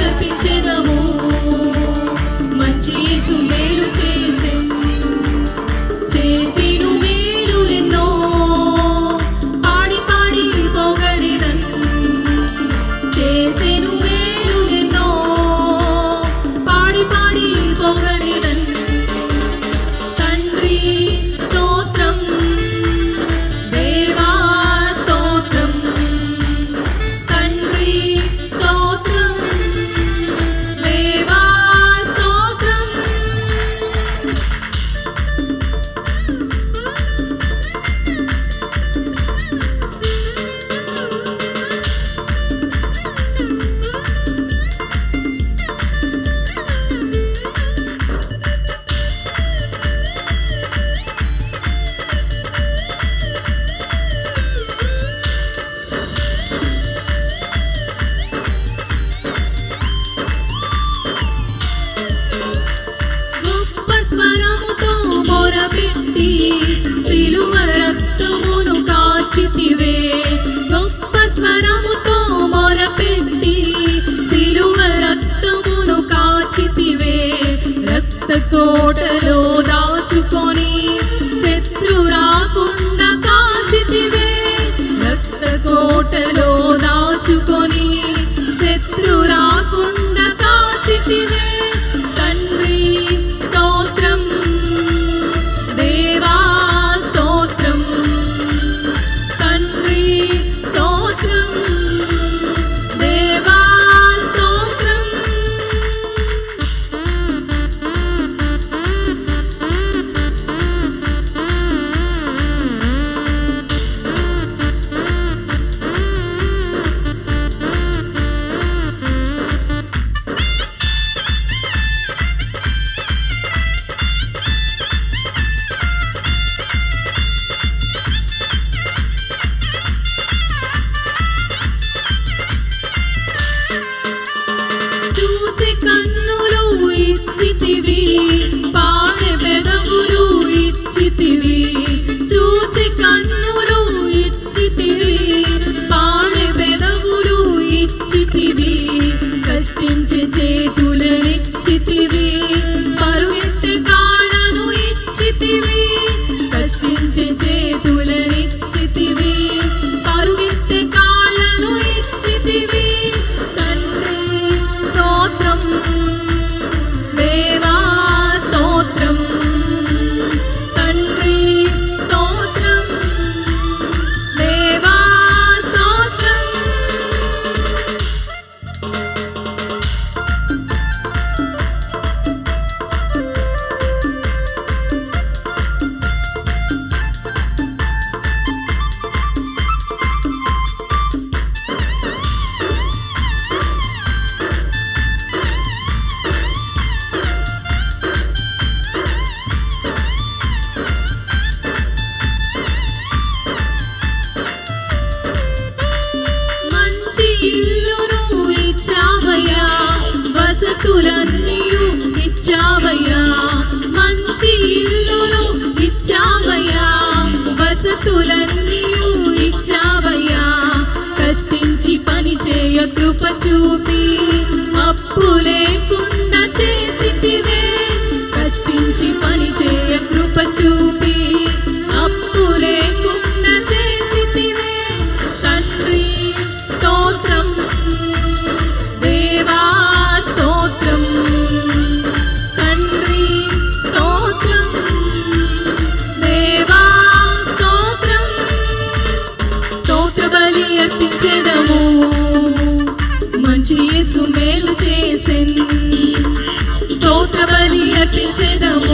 అర్పించెదము మంచి యేసు మేలు చేసెను చేసిను మేలులెన్నో పాడి పాడి పొగడెదను చేసిను మేలులెన్నో పాడి పాడి పొగడెదను తండ్రి స్తోత్రం దేవా స్తోత్రం తండ్రి స్తోత్రం దేవా స్తోత్రం గొప్ప స్వరముతో మొరపెట్టి సిలువ రక్తమును కాచితివే గొప్ప స్వరముతో మొరపెట్టి సిలువ రక్తమును కాచితివే రక్త కోటలో దాచుకొని శత్రు రాకుండా కాచితివే రక్త కోటలో దాచుకొని శత్రు రాకుండా కాచితివే తండ్రి స్తోత్రం దేవా స్తోత్రం తండ్రి స్తోత్రం దేవా స్తోత్రం చూచి కన్నులు ఇచ్చితివి పాడే పెదవులు ఇచ్చితివి చూచి కన్నులు ఇచ్చితివి పాడే పెదవులు ఇచ్చితివి కష్టించి చేతులనిచ్చితివి పరుగెత్తే కాళ్ళను ఇచ్చితివి కష్టించి చేతులనిచ్చితివి పరుగెత్తే కాళ్ళను ఇచ్చితివి తండ్రి స్తోత్రం దేవా స్తోత్రం తండ్రి స్తోత్రం దేవా స్తోత్రం మంచి ఇల్లును ఇచ్చావయ్యా వసతులన్నీయు ఇచ్చావయ్యా మంచి ఇల్లును ఇచ్చావయ్యా వసతులన్నీయు ఇచ్చావయ్యా కష్టించి పని చేయ కృప చూపి అప్పు లేకుండా చేసితివే కష్టించి పని చేయ కృప చూపి అప్పు లేకుండా చేసితివే తండ్రి స్తోత్రం దేవా స్తోత్రం తండ్రి స్తోత్రం దేవా స్తోత్రం స్తోత్ర బలి అర్పించెదము మంచి యేసు మేలు చేసెను స్తోత్ర బలి అర్పించెదము